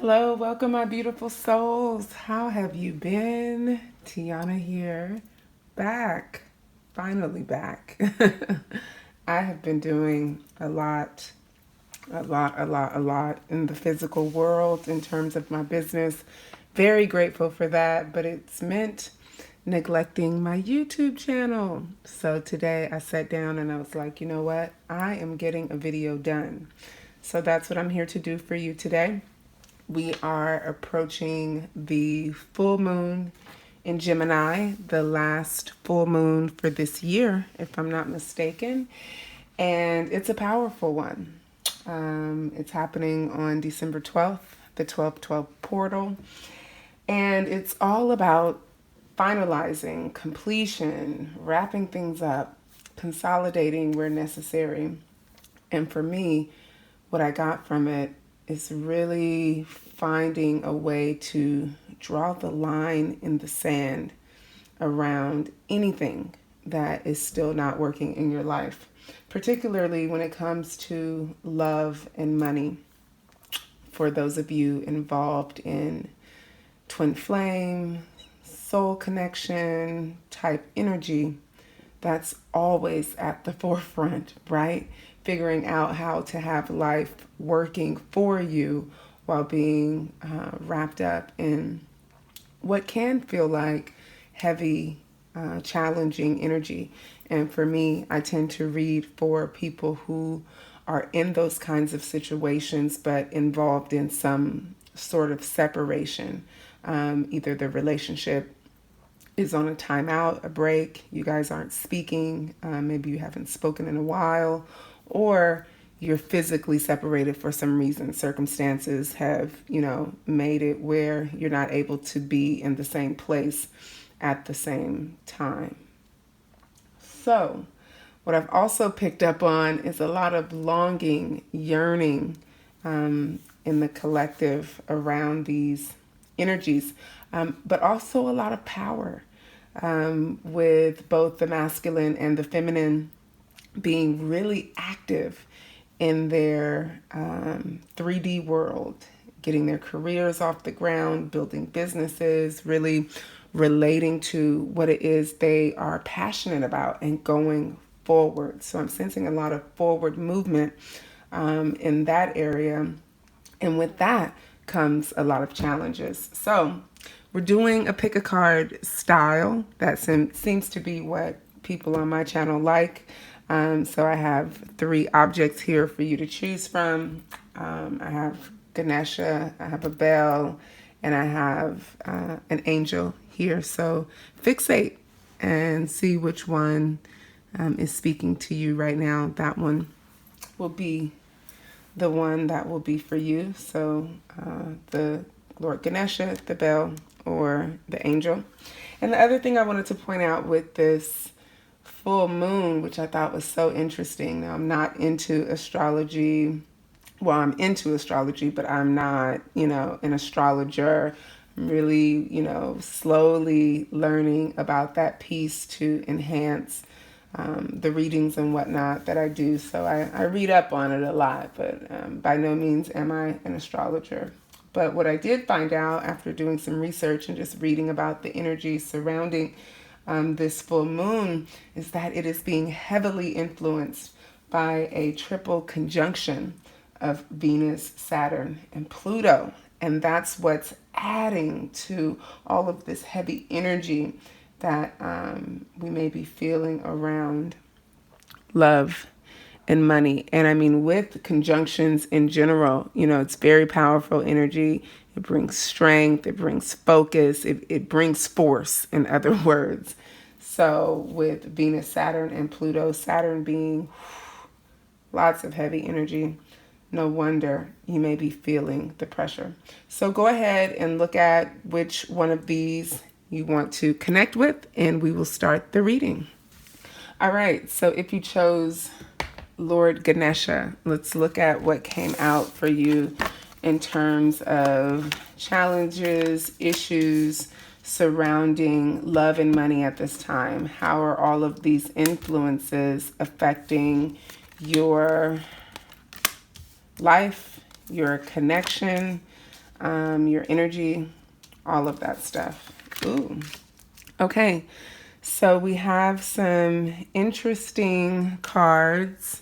Hello, welcome my beautiful souls. How have you been? Tiana here, back, finally back. I have been doing a lot in the physical world in terms of my business. Very grateful for that, but it's meant neglecting my YouTube channel. So today I sat down and I was like, you know what? I am getting a video done. So that's what I'm here to do for you today. We are approaching the full moon in Gemini, the last full moon for this year, if I'm not mistaken. And it's a powerful one. It's happening on December 12th, the 12-12 portal. And it's all about finalizing, completion, wrapping things up, consolidating where necessary. And for me, what I got from it is really finding a way to draw the line in the sand around anything that is still not working in your life, particularly when it comes to love and money. For those of you involved in twin flame, soul connection type energy, that's always at the forefront, right? Figuring out how to have life working for you while being wrapped up in what can feel like heavy, challenging energy. And for me, I tend to read for people who are in those kinds of situations, but involved in some sort of separation. Either the relationship is on a timeout, a break, you guys aren't speaking, maybe you haven't spoken in a while, or you're physically separated for some reason. Circumstances have, made it where you're not able to be in the same place at the same time. So, what I've also picked up on is a lot of longing, yearning in the collective around these energies, but also a lot of power with both the masculine and the feminine being really active in their 3D world, getting their careers off the ground, building businesses, really relating to what it is they are passionate about and going forward. So I'm sensing a lot of forward movement in that area. And with that comes a lot of challenges. So we're doing a pick a card style. That seems to be what people on my channel like. So I have 3 objects here for you to choose from. I have Ganesha, I have a bell, and I have an angel here. So fixate and see which one is speaking to you right now. That one will be the one that will be for you. So the Lord Ganesha, the bell, or the angel. And the other thing I wanted to point out with this full moon, which I thought was so interesting. Now, I'm not into astrology. Well, I'm into astrology, but I'm not, an astrologer. I'm really, slowly learning about that piece to enhance the readings and whatnot that I do. So I read up on it a lot, but by no means am I an astrologer. But what I did find out after doing some research and just reading about the energy surrounding this full moon is that it is being heavily influenced by a triple conjunction of Venus, Saturn, and Pluto. And that's what's adding to all of this heavy energy that we may be feeling around love and money. And I mean, with conjunctions in general, it's very powerful energy. It brings strength, it brings focus, it brings force, in other words. So with Venus, Saturn, and Pluto, Saturn being lots of heavy energy, no wonder you may be feeling the pressure. So go ahead and look at which one of these you want to connect with, and we will start the reading. All right, so if you chose Lord Ganesha, let's look at what came out for you in terms of challenges, issues surrounding love and money at this time. How are all of these influences affecting your life, your connection, your energy, all of that stuff. Ooh. Okay, so we have some interesting cards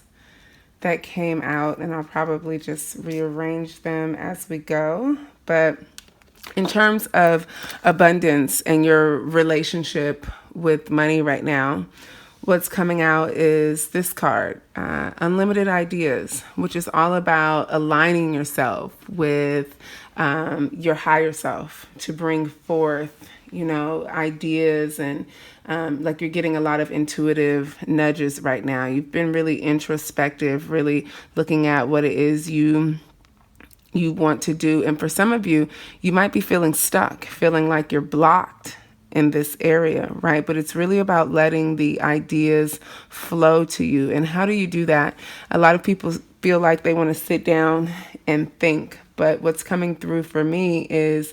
that came out, and I'll probably just rearrange them as we go. But in terms of abundance and your relationship with money right now, what's coming out is this card, Unlimited Ideas, which is all about aligning yourself with your higher self to bring forth, ideas and like you're getting a lot of intuitive nudges right now. You've been really introspective, really looking at what it is you want to do. And for some of you, you might be feeling stuck, feeling like you're blocked in this area, right? But it's really about letting the ideas flow to you. And how do you do that? A lot of people feel like they want to sit down and think. But what's coming through for me is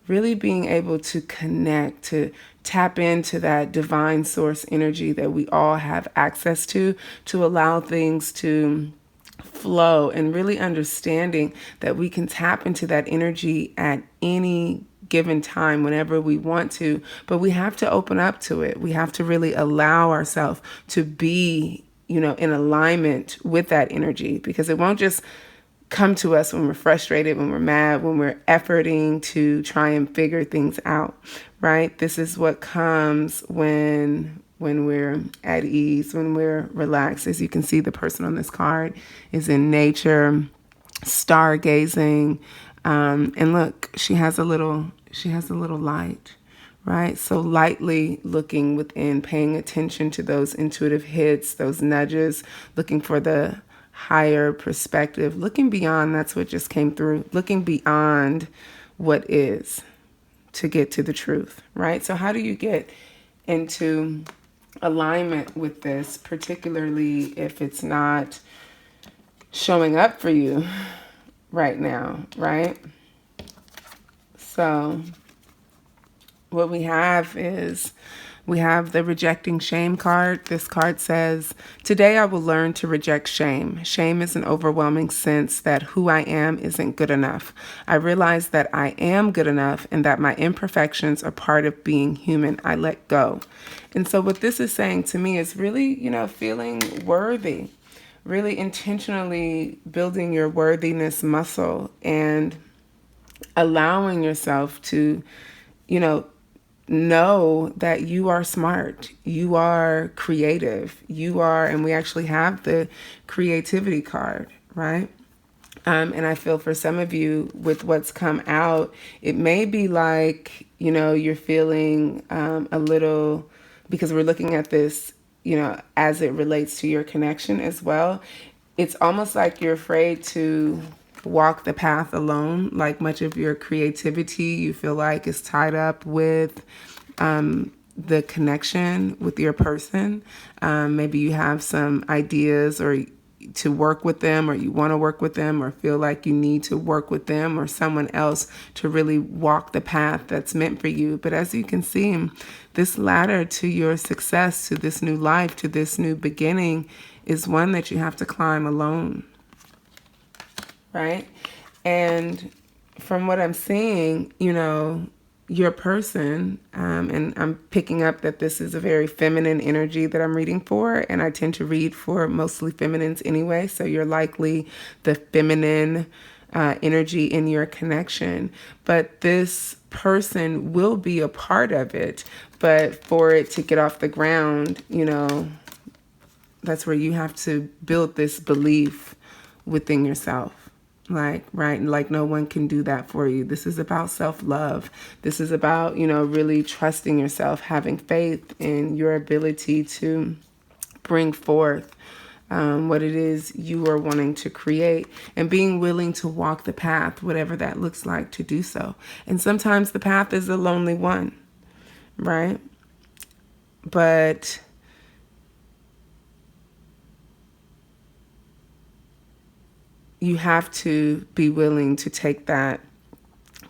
really being able to connect, to tap into that divine source energy that we all have access to allow things to flow, and really understanding that we can tap into that energy at any given time whenever we want to, but we have to open up to it. We have to really allow ourselves to be, in alignment with that energy, because it won't just come to us when we're frustrated, when we're mad, when we're efforting to try and figure things out, right? This is what comes when we're at ease, when we're relaxed. As you can see, the person on this card is in nature, stargazing, and look, she has a little light, right? So lightly looking within, paying attention to those intuitive hits, those nudges, looking for the higher perspective, looking beyond. That's what just came through, looking beyond what is to get to the truth, right? So how do you get into alignment with this, particularly if it's not showing up for you right now, right? So what we have is we have the rejecting shame card. This card says, today I will learn to reject shame. Shame is an overwhelming sense that who I am isn't good enough. I realize that I am good enough and that my imperfections are part of being human. I let go. And so what this is saying to me is really, feeling worthy, really intentionally building your worthiness muscle and allowing yourself to, know that you are smart, you are creative, you are, and we actually have the creativity card, right? And I feel for some of you with what's come out, it may be like, you're feeling a little, because we're looking at this, as it relates to your connection as well. It's almost like you're afraid to walk the path alone. Like much of your creativity, you feel like is tied up with the connection with your person. Maybe you have some ideas or to work with them, or you want to work with them, or feel like you need to work with them or someone else to really walk the path that's meant for you. But as you can see, this ladder to your success, to this new life, to this new beginning, is one that you have to climb alone, right? And from what I'm seeing, your person, and I'm picking up that this is a very feminine energy that I'm reading for, and I tend to read for mostly feminines anyway, so you're likely the feminine energy in your connection. But this person will be a part of it, but for it to get off the ground, that's where you have to build this belief within yourself. Like, right, like no one can do that for you. This is about self-love. This is about, really trusting yourself, having faith in your ability to bring forth what it is you are wanting to create, and being willing to walk the path, whatever that looks like, to do so. And sometimes the path is a lonely one, right? But you have to be willing to take that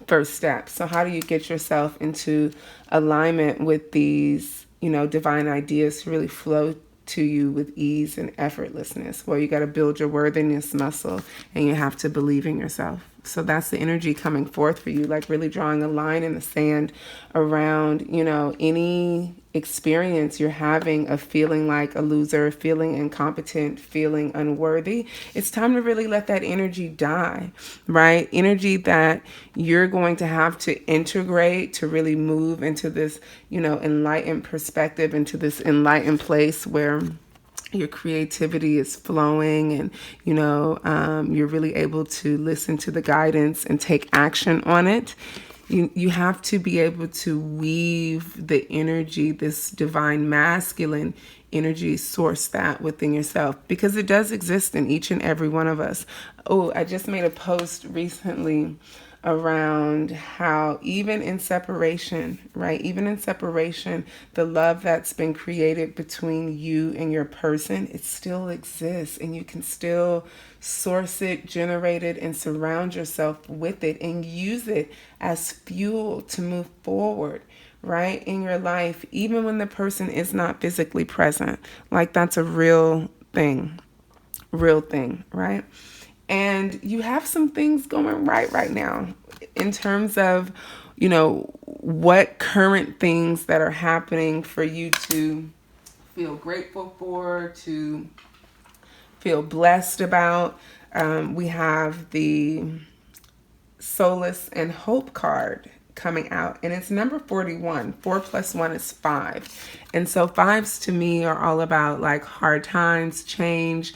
first step. So how do you get yourself into alignment with these, divine ideas to really flow to you with ease and effortlessness? Well, you got to build your worthiness muscle, and you have to believe in yourself. So that's the energy coming forth for you, like really drawing a line in the sand around, you know, any experience you're having of feeling like a loser, feeling incompetent, feeling unworthy. It's time to really let that energy die, right? Energy that you're going to have to integrate to really move into this, you know, enlightened perspective, into this enlightened place where your creativity is flowing, and you know, you're really able to listen to the guidance and take action on it. You have to be able to weave the energy, this divine masculine energy, source that within yourself, because it does exist in each and every one of us. Oh, I just made a post recently around how even in separation, right? Even in separation, the love that's been created between you and your person, it still exists, and you can still source it, generate it, and surround yourself with it and use it as fuel to move forward, right? In your life, even when the person is not physically present. Like, that's a real thing, right? And you have some things going right now in terms of, you know, what current things that are happening for you to feel grateful for, to feel blessed about. We have the Solace and Hope card coming out, and it's number 41. 4 plus 1 is 5. And so fives to me are all about like hard times, change,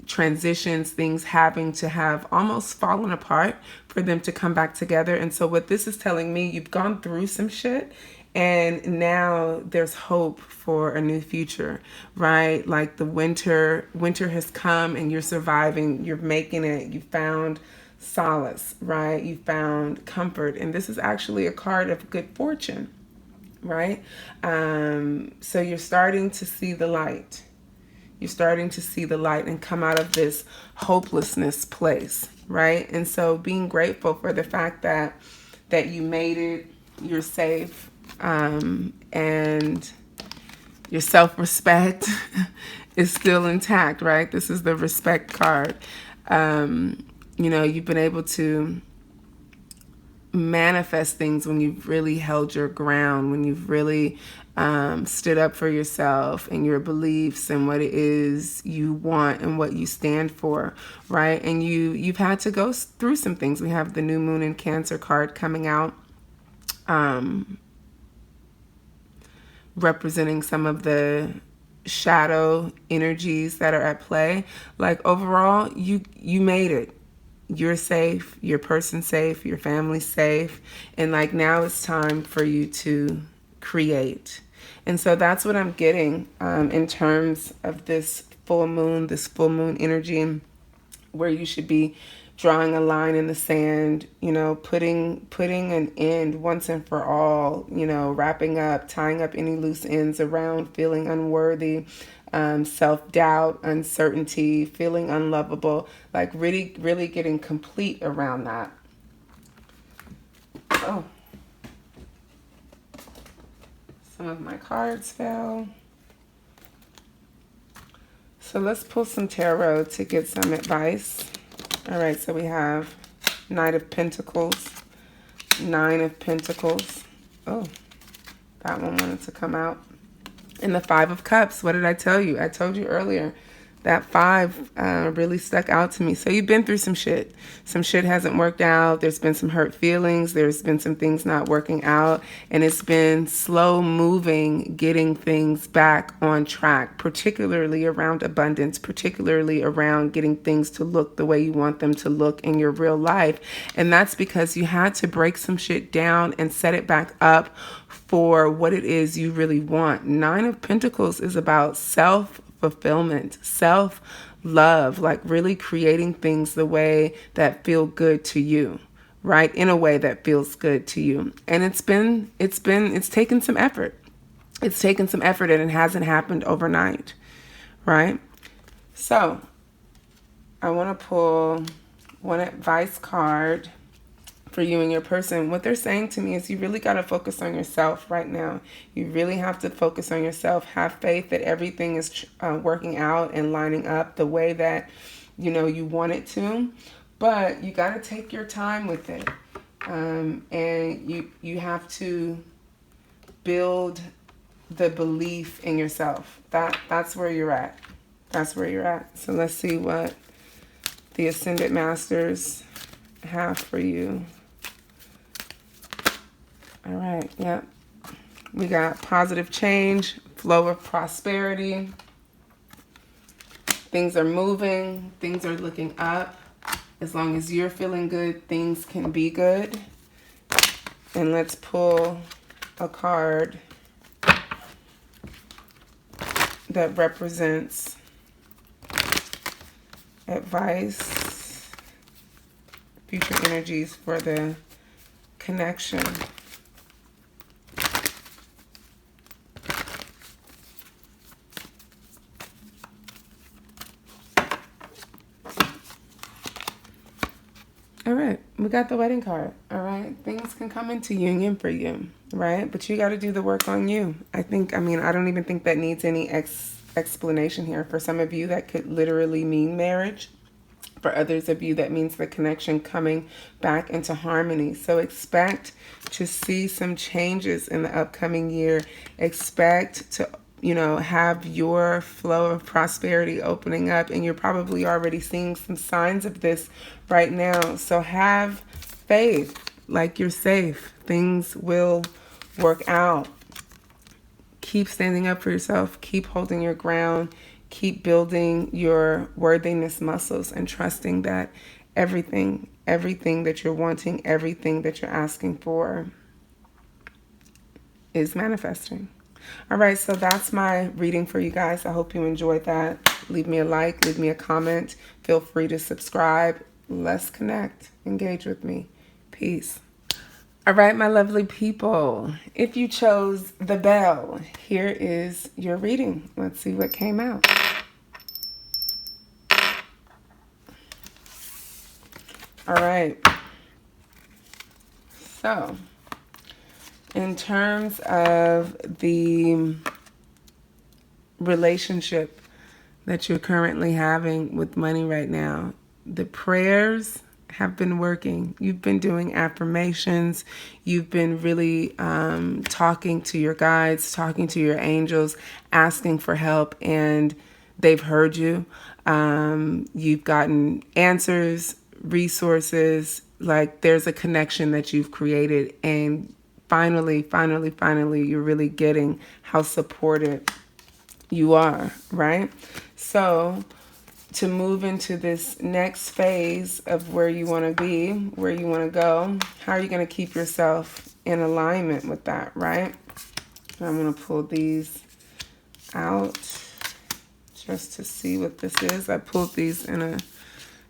transitions, things having to have almost fallen apart for them to come back together. And so what this is telling me, you've gone through some shit, and now there's hope for a new future, right? Like the winter has come, and you're surviving, you're making it, you found solace, right? You found comfort. And this is actually a card of good fortune, right? So you're starting to see the light. You're starting to see the light and come out of this hopelessness place, right? And so being grateful for the fact that you made it, you're safe, and your self-respect is still intact, right? This is the respect card. You know, you've been able to manifest things when you've really held your ground, when you've really stood up for yourself and your beliefs and what it is you want and what you stand for, right? And you've had to go through some things. We have the new moon in Cancer card coming out, representing some of the shadow energies that are at play. Like overall, you made it. You're safe, your person's safe, your family's safe. And like now it's time for you to create. And so that's what I'm getting in terms of this full moon energy, where you should be drawing a line in the sand, you know, putting an end once and for all, you know, wrapping up, tying up any loose ends around feeling unworthy, self-doubt, uncertainty, feeling unlovable, like really, really getting complete around that. Oh, some of my cards fell. So let's pull some tarot to get some advice. All right, so we have Knight of Pentacles, 9 of Pentacles. Oh, that one wanted to come out. And the 5 of Cups. What did I tell you? I told you earlier that 5 really stuck out to me. So you've been through some shit. Some shit hasn't worked out. There's been some hurt feelings. There's been some things not working out. And it's been slow moving, getting things back on track, particularly around abundance, particularly around getting things to look the way you want them to look in your real life. And that's because you had to break some shit down and set it back up for what it is you really want. 9 of Pentacles is about self-fulfillment, self-love, like really creating things the way that feel good to you, right? In a way that feels good to you. And it's taken some effort. It's taken some effort, and it hasn't happened overnight, right? So I want to pull one advice card for you and your person. What they're saying to me is you really got to focus on yourself right now. You really have to focus on yourself. Have faith that everything is working out and lining up the way that you know you want it to. But you got to take your time with it. And you have to build the belief in yourself. That's where you're at. That's where you're at. So let's see what the Ascended Masters have for you. All right, yep. We got positive change, flow of prosperity. Things are moving, things are looking up. As long as you're feeling good, things can be good. And let's pull a card that represents advice, future energies for the connection. All right, we got the wedding card. All right, things can come into union for you, right? But you got to do the work on you. I don't even think that needs any explanation here. For some of you, that could literally mean marriage. For others of you, that means the connection coming back into harmony. So expect to see some changes in the upcoming year. Expect to have your flow of prosperity opening up, and you're probably already seeing some signs of this right now. So have faith, like you're safe. Things will work out. Keep standing up for yourself. Keep holding your ground. Keep building your worthiness muscles and trusting that everything that you're wanting, everything that you're asking for is manifesting. All right, so that's my reading for you guys. I hope you enjoyed that. Leave me a like, leave me a comment. Feel free to subscribe. Let's connect. Engage with me. Peace. All right, my lovely people. If you chose the bell, here is your reading. Let's see what came out. All right. So, in terms of the relationship that you're currently having with money right now, the prayers have been working. You've been doing affirmations. You've been really talking to your guides, talking to your angels, asking for help, and they've heard you. You've gotten answers, resources, like there's a connection that you've created, and finally, you're really getting how supported you are, right? So to move into this next phase of where you want to be, where you want to go, how are you going to keep yourself in alignment with that, right? I'm going to pull these out just to see what this is. I pulled these in a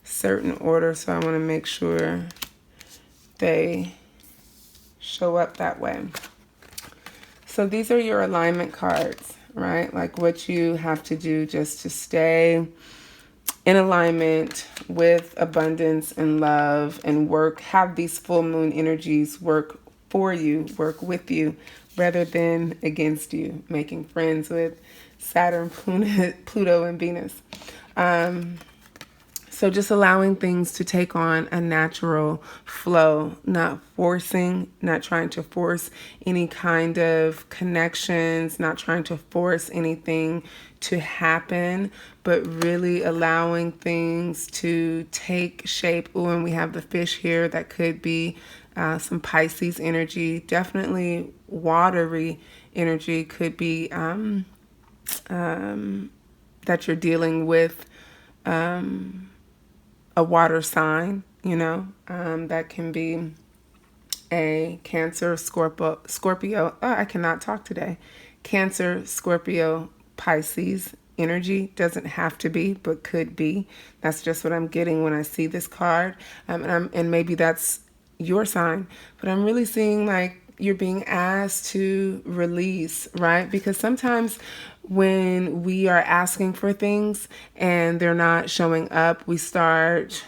certain order, so I want to make sure they show up that way. So these are your alignment cards, right? Like what you have to do just to stay in alignment with abundance and love and work, have these full moon energies work for you, work with you, rather than against you, making friends with Saturn, Pluto, and Venus. So just allowing things to take on a natural flow, not forcing, not trying to force any kind of connections, not trying to force anything to happen, but really allowing things to take shape. Oh, and we have the fish here. That could be some Pisces energy, definitely watery energy. Could be that you're dealing with a water sign, that can be a Cancer, Scorpio. Oh, I cannot talk today. Cancer, Scorpio, Pisces energy. Doesn't have to be, but could be. That's just what I'm getting when I see this card. And maybe that's your sign, but I'm really seeing like you're being asked to release, right? Because sometimes when we are asking for things and they're not showing up, we start,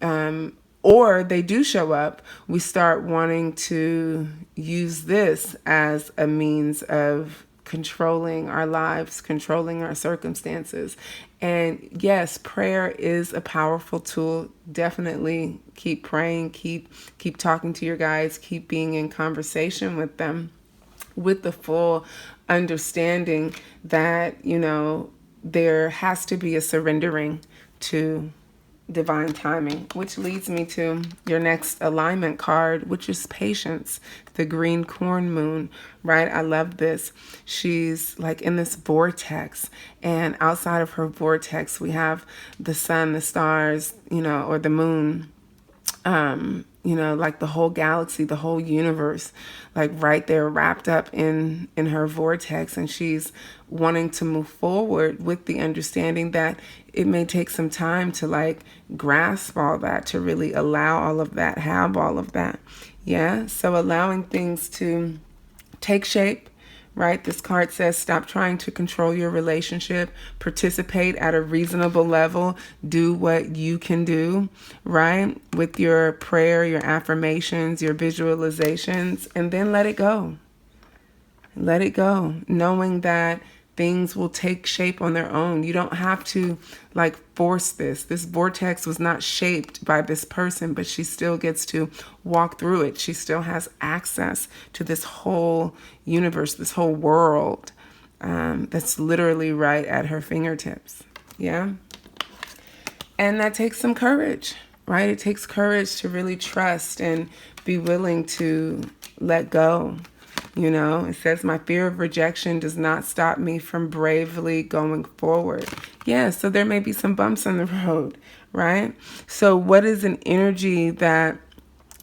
or they do show up, we start wanting to use this as a means of controlling our lives, controlling our circumstances. And yes, prayer is a powerful tool. Definitely keep praying, keep talking to your guides, keep being in conversation with them with the full understanding that, you know, there has to be a surrendering to divine timing, which leads me to your next alignment card, which is patience, the green corn moon, right? I love this. She's like in this vortex, and outside of her vortex, we have the sun, the stars, you know, or the moon, you know, like the whole galaxy, the whole universe, like right there wrapped up in her vortex. And she's wanting to move forward with the understanding that it may take some time to like grasp all that, to really allow all of that, have all of that. Yeah. So allowing things to take shape, right? This card says stop trying to control your relationship, participate at a reasonable level, do what you can do, right? With your prayer, your affirmations, your visualizations, and then let it go. Let it go, knowing that things will take shape on their own. You don't have to like force this. This vortex was not shaped by this person, but she still gets to walk through it. She still has access to this whole universe, this whole world that's literally right at her fingertips. Yeah. And that takes some courage, right? It takes courage to really trust and be willing to let go. You know, it says my fear of rejection does not stop me from bravely going forward. Yeah, so there may be some bumps on the road, right? So what is an energy that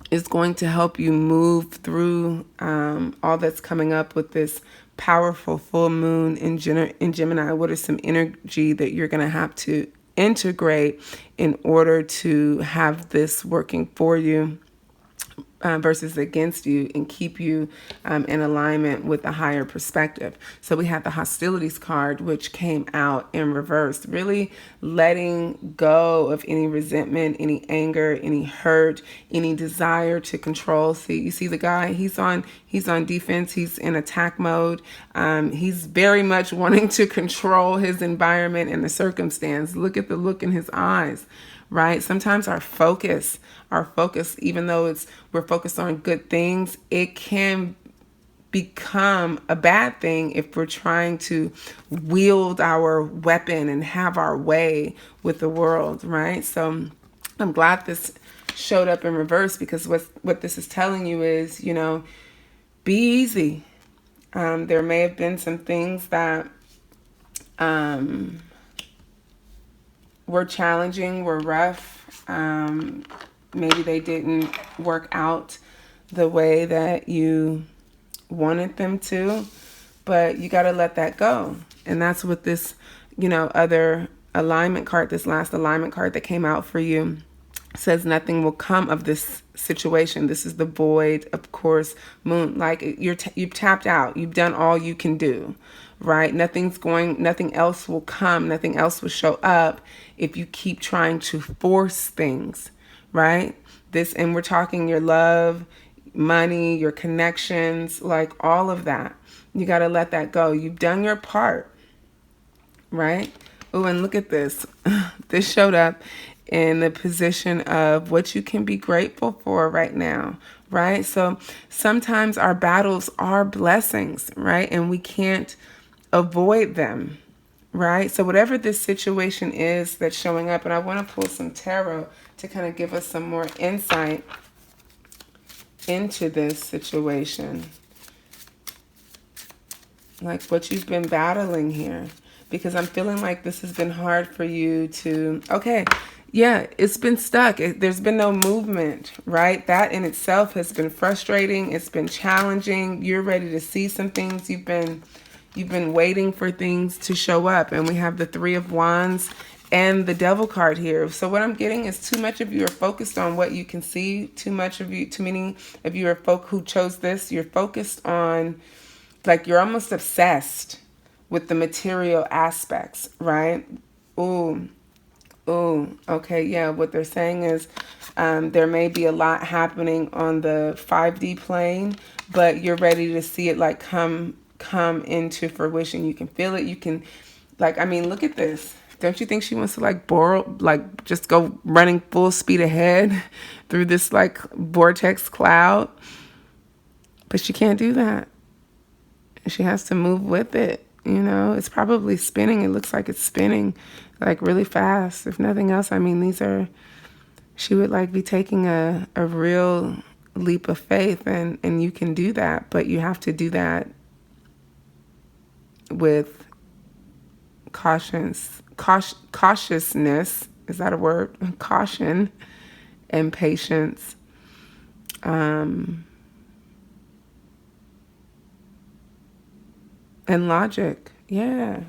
is going to help you move through all that's coming up with this powerful full moon in Gemini? What is some energy that you're going to have to integrate in order to have this working for you? Versus against you, and keep you in alignment with a higher perspective. So we have the hostilities card, which came out in reverse, really letting go of any resentment, any anger, any hurt, any desire to control. See, you see the guy, he's on defense, he's in attack mode. He's very much wanting to control his environment and the circumstance. Look at the look in his eyes. Right? Sometimes our focus, even though we're focused on good things, it can become a bad thing if we're trying to wield our weapon and have our way with the world, right? So I'm glad this showed up in reverse, because what this is telling you is, you know, be easy. There may have been some things that were challenging, were rough. Maybe they didn't work out the way that you wanted them to, but you got to let that go. And that's what this, you know, other alignment card, this last alignment card that came out for you, says nothing will come of this situation. This is the void, of course, moon. Like you've tapped out. You've done all you can do, right? Nothing else will come. Nothing else will show up if you keep trying to force things, right? And we're talking your love, money, your connections, like all of that. You got to let that go. You've done your part, right? Oh, and look at this. This showed up in the position of what you can be grateful for right now, right? So sometimes our battles are blessings, right? And we can't avoid them, right? So whatever this situation is that's showing up, and I want to pull some tarot to kind of give us some more insight into this situation, like what you've been battling here, because I'm feeling like this has been hard for you to, okay, yeah, it's been stuck. There's been no movement, right? That in itself has been frustrating. It's been challenging. You're ready to see some things. You've been waiting for things to show up. And we have the Three of Wands and the Devil card here. So what I'm getting is too much of you are focused on what you can see. Too many of you are folk who chose this. You're focused on, like, you're almost obsessed with the material aspects, right? Ooh, okay, yeah. What they're saying is there may be a lot happening on the 5D plane, but you're ready to see it like come come into fruition. You can feel it. You can, like, I mean, look at this. Don't you think she wants to like just go running full speed ahead through this like vortex cloud? But she can't do that. She has to move with it. You know, it's probably spinning. It looks like it's spinning like really fast. If nothing else, I mean, she would like be taking a real leap of faith, and you can do that, but you have to do that with cautiousness. Is that a word? Caution and patience. And logic. Yeah.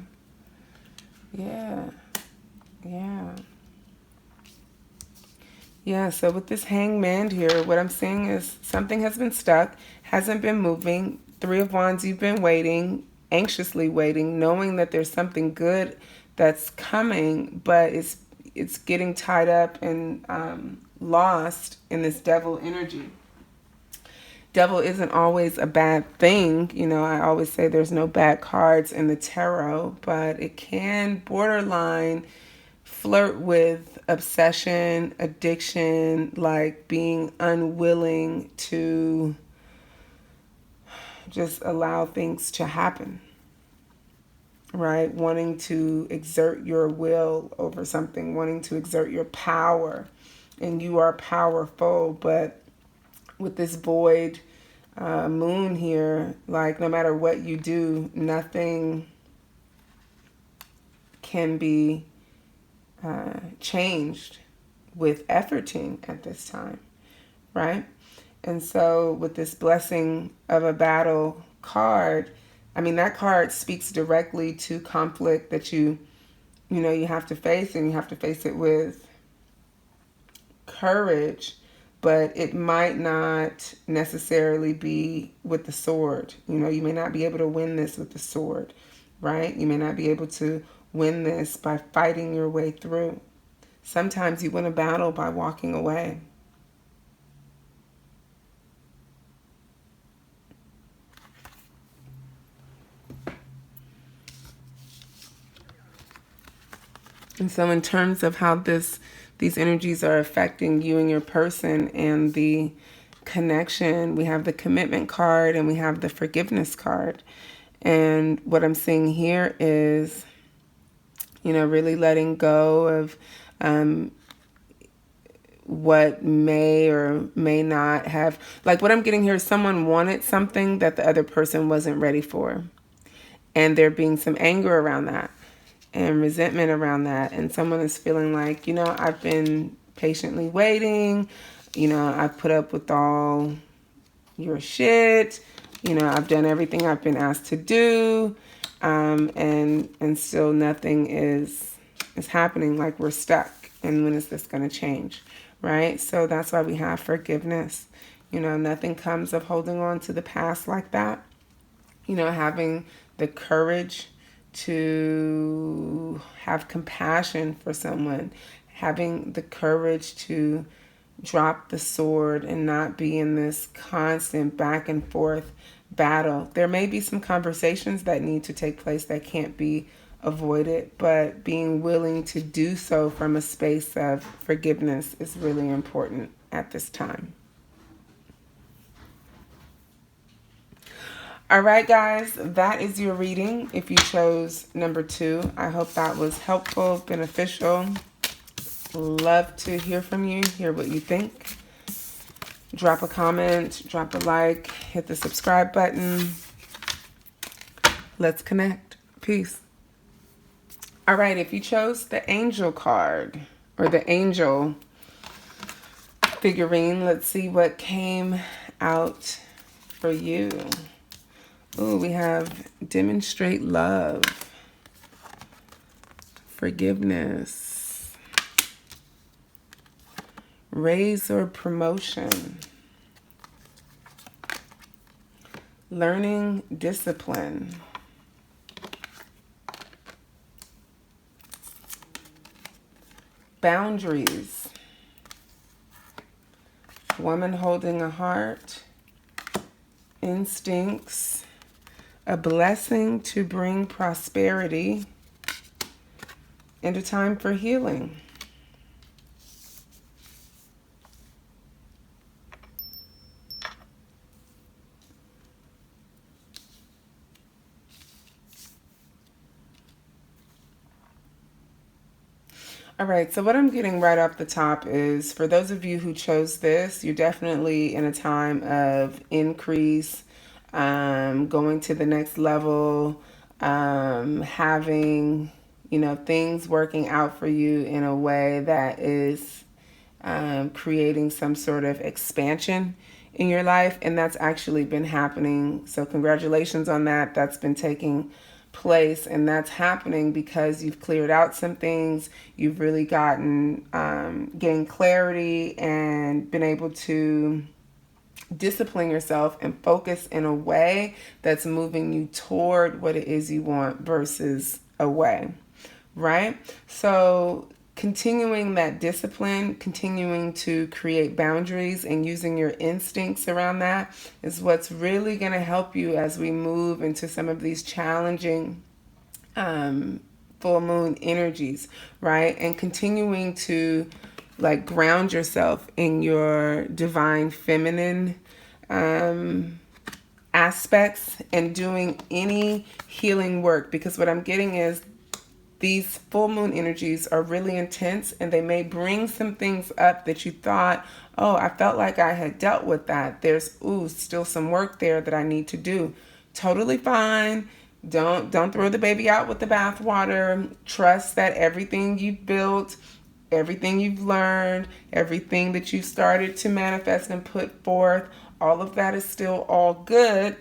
Yeah, so with this hangman here, what I'm seeing is something has been stuck, hasn't been moving. Three of Wands, you've been waiting, anxiously waiting, knowing that there's something good that's coming, but it's getting tied up and lost in this devil energy. Devil isn't always a bad thing. You know, I always say there's no bad cards in the tarot, but it can borderline flirt with obsession, addiction, like being unwilling to just allow things to happen, right? Wanting to exert your will over something, wanting to exert your power, and you are powerful, but with this void moon here, like no matter what you do, nothing can be changed with efforting at this time, right? And so with this blessing of a battle card, I mean, that card speaks directly to conflict that you have to face, and you have to face it with courage, but it might not necessarily be with the sword. You know, you may not be able to win this with the sword, right? You may not be able to win this by fighting your way through. Sometimes you win a battle by walking away. And so in terms of how these energies are affecting you and your person and the connection, we have the commitment card and we have the forgiveness card. And what I'm seeing here is, you know, really letting go of what may or may not have, like what I'm getting here is someone wanted something that the other person wasn't ready for. And there being some anger around that and resentment around that. And someone is feeling like, you know, I've been patiently waiting. You know, I've put up with all your shit. You know, I've done everything I've been asked to do. And still nothing is happening. Like we're stuck. And when is this going to change? Right? So that's why we have forgiveness. You know, nothing comes of holding on to the past like that. You know, having the courage to have compassion for someone, having the courage to drop the sword and not be in this constant back and forth battle. There may be some conversations that need to take place that can't be avoided, but being willing to do so from a space of forgiveness is really important at this time. All right, guys, that is your reading. If you chose number 2, I hope that was helpful, beneficial. Love to hear from you, hear what you think. Drop a comment, drop a like, hit the subscribe button. Let's connect. Peace. All right, if you chose the angel card or the angel figurine, let's see what came out for you. Ooh, we have demonstrate love, forgiveness, raise or promotion, learning discipline, boundaries, woman holding a heart, instincts, a blessing to bring prosperity, and a time for healing. All right, so what I'm getting right off the top is, for those of you who chose this, you're definitely in a time of increase, going to the next level, having, things working out for you in a way that is creating some sort of expansion in your life. And that's actually been happening. So congratulations on that. That's been taking place, and that's happening because you've cleared out some things. You've really gained clarity and been able to discipline yourself and focus in a way that's moving you toward what it is you want versus away, right? So continuing that discipline, continuing to create boundaries and using your instincts around that is what's really going to help you as we move into some of these challenging full moon energies, right? And continuing to ground yourself in your divine feminine aspects and doing any healing work, because what I'm getting is these full moon energies are really intense, and they may bring some things up that you thought, oh, I felt like I had dealt with that. There's still some work there that I need to do. Totally fine. Don't throw the baby out with the bathwater. Trust that everything you've built, everything you've learned, everything that you started to manifest and put forth, all of that is still all good.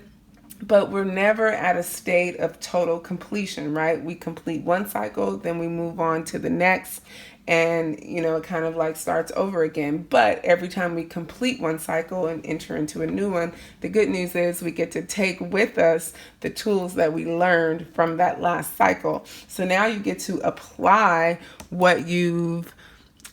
But we're never at a state of total completion, right? We complete one cycle, then we move on to the next, and it kind of starts over again. But every time we complete one cycle and enter into a new one, the good news is we get to take with us the tools that we learned from that last cycle. So now you get to apply what you've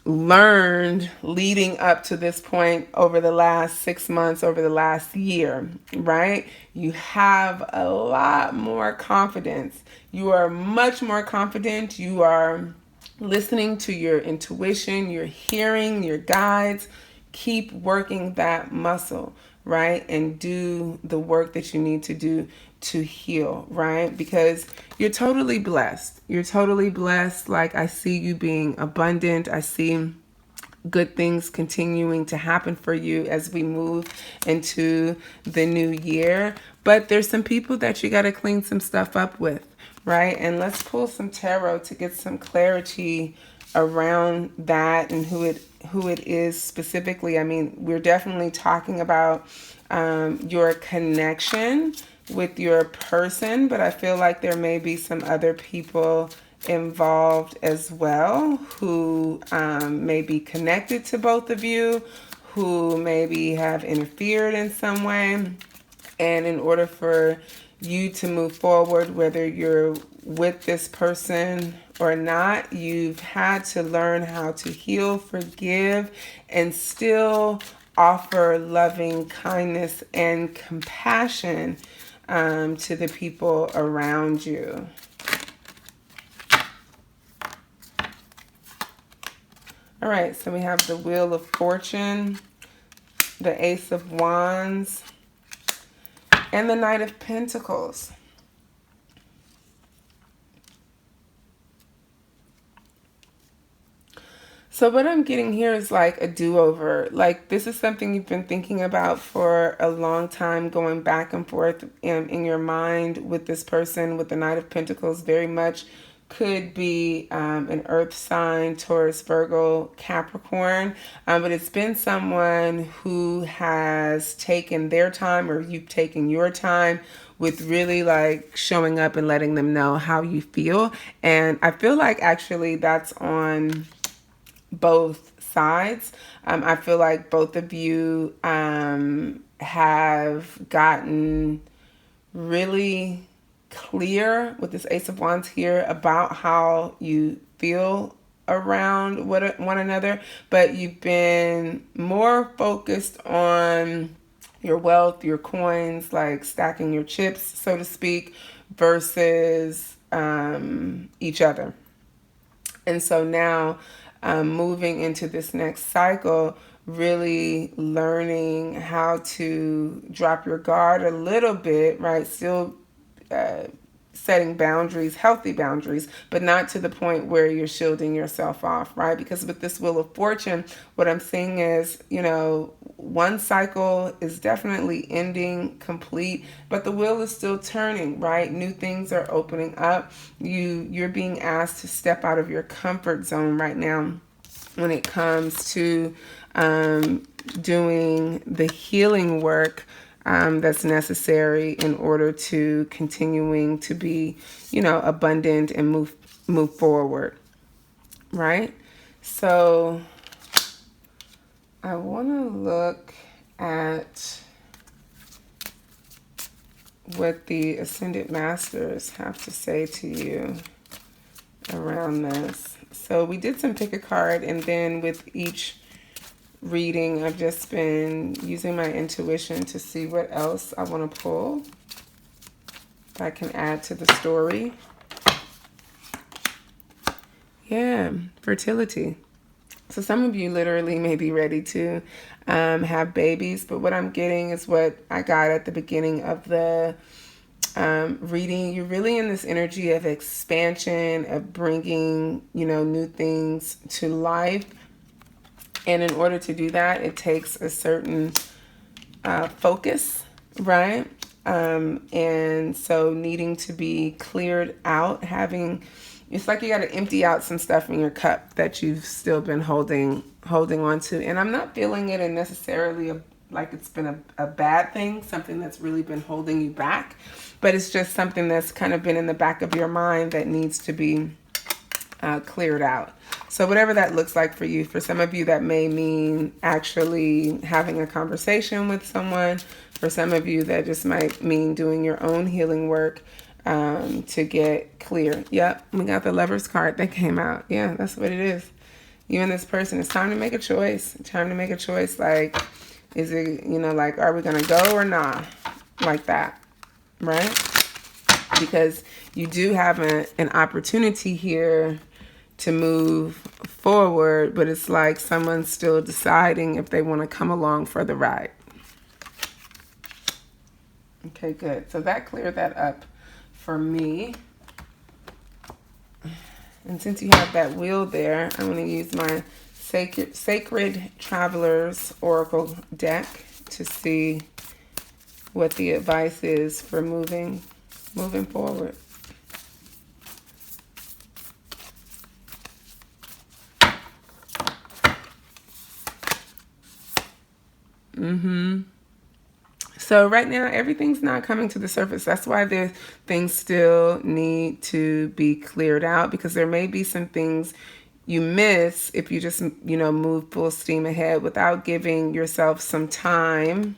learned leading up to this point over the last 6 months, over the last year, right? You have a lot more confidence. You are much more confident. You are listening to your intuition. You're hearing your guides. Keep working that muscle, right? And do the work that you need to do to heal, right? Because you're totally blessed. You're totally blessed. I see you being abundant. I see good things continuing to happen for you as we move into the new year. But there's some people that you got to clean some stuff up with, right? And let's pull some tarot to get some clarity around that and who it is specifically. I mean, we're definitely talking about your connection with your person, but I feel like there may be some other people involved as well who may be connected to both of you, who maybe have interfered in some way. And in order for you to move forward, whether you're with this person or not, you've had to learn how to heal, forgive, and still offer loving kindness and compassion to the people around you. All right, so we have the Wheel of Fortune, the Ace of Wands, and the Knight of Pentacles. So what I'm getting here is a do-over. This is something you've been thinking about for a long time, going back and forth in your mind with this person. With the Knight of Pentacles, very much could be an earth sign, Taurus, Virgo, Capricorn. But it's been someone who has taken their time, or you've taken your time, with really showing up and letting them know how you feel. And I feel like actually that's on both sides. I feel like both of you have gotten really clear with this Ace of Wands here about how you feel around one another, but you've been more focused on your wealth, your coins, like stacking your chips, so to speak, versus each other. And so now, moving into this next cycle, really learning how to drop your guard a little bit, right? Still setting boundaries, healthy boundaries, but not to the point where you're shielding yourself off, right? Because with this Wheel of Fortune, what I'm seeing is, one cycle is definitely ending, complete, but the wheel is still turning, right? New things are opening up. You're being asked to step out of your comfort zone right now when it comes to doing the healing work that's necessary in order to continuing to be, abundant and move forward, right? So I want to look at what the Ascended Masters have to say to you around this. So we did some pick a card, and then with each reading, I've just been using my intuition to see what else I want to pull that I can add to the story. Yeah, fertility. So some of you literally may be ready to have babies, but what I'm getting is what I got at the beginning of the reading. You're really in this energy of expansion, of bringing, new things to life. And in order to do that, it takes a certain focus, right? And so needing to be cleared out, it's like you got to empty out some stuff in your cup that you've still been holding on to. And I'm not feeling it in necessarily like it's been a bad thing, something that's really been holding you back, but it's just something that's kind of been in the back of your mind that needs to be cleared out. So whatever that looks like for you, for some of you that may mean actually having a conversation with someone. For some of you that just might mean doing your own healing work to get clear. Yep, we got the Lover's card that came out. Yeah, that's what it is. You and this person, it's time to make a choice. Time to make a choice. Like, is it, like, are we going to go or not? Like that, right? Because you do have an opportunity here to move forward, but it's like someone's still deciding if they want to come along for the ride. Okay, good. So that cleared that up for me. And since you have that wheel there, I'm going to use my Sacred Travelers Oracle deck to see what the advice is for moving forward. So right now, everything's not coming to the surface. That's why things still need to be cleared out, because there may be some things you miss if you just, move full steam ahead without giving yourself some time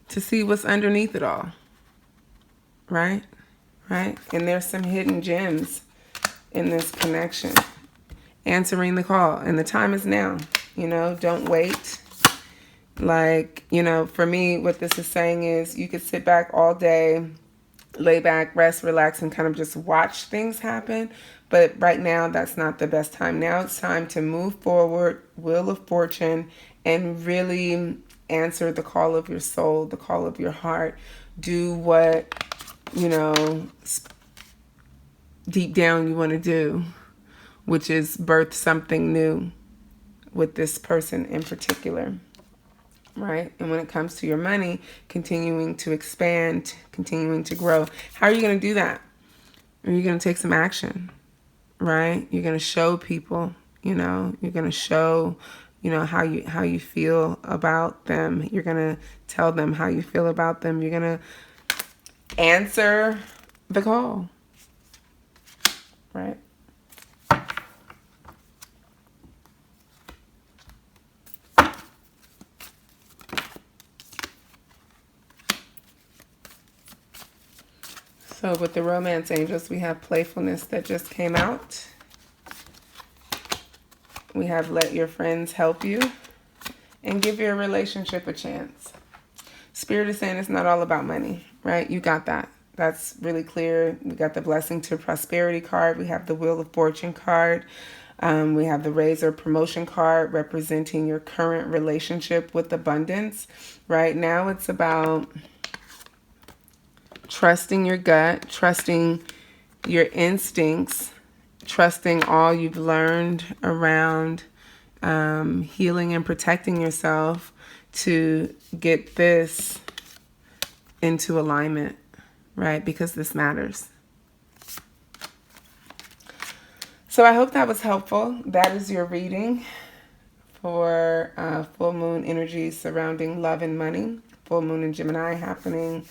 to see what's underneath it all. Right? Right? And there's some hidden gems in this connection. Answering the call. And the time is now. Don't wait. Like, for me, what this is saying is you could sit back all day, lay back, rest, relax, and kind of just watch things happen. But right now, that's not the best time. Now it's time to move forward, Wheel of Fortune, and really answer the call of your soul, the call of your heart. Do what, deep down you want to do, which is birth something new with this person in particular. Right? And when it comes to your money, continuing to expand, continuing to grow. How are you going to do that? Are you going to take some action? Right? You're going to show people, you're going to show, how you feel about them. You're going to tell them how you feel about them. You're going to answer the call. Right? So with the Romance Angels, we have playfulness that just came out. We have let your friends help you. and give your relationship a chance. Spirit is saying it's not all about money, right? You got that. That's really clear. We got the blessing to prosperity card. We have the wheel of fortune card. We have the raise or promotion card representing your current relationship with abundance. Right now it's about trusting your gut, trusting your instincts, trusting all you've learned around healing and protecting yourself to get this into alignment, right? Because this matters. So I hope that was helpful. That is your reading for full moon energy surrounding love and money. Full moon in Gemini happening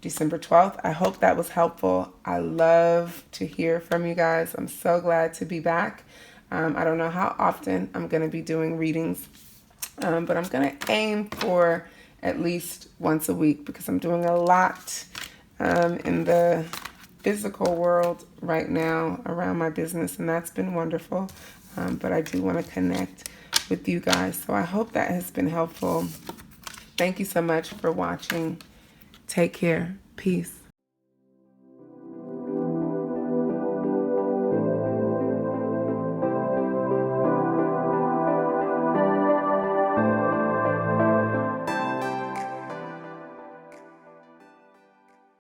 December 12th. I hope that was helpful. I love to hear from you guys. I'm so glad to be back. I don't know how often I'm going to be doing readings, but I'm going to aim for at least once a week because I'm doing a lot in the physical world right now around my business, and that's been wonderful. But I do want to connect with you guys. So I hope that has been helpful. Thank you so much for watching. Take care. Peace.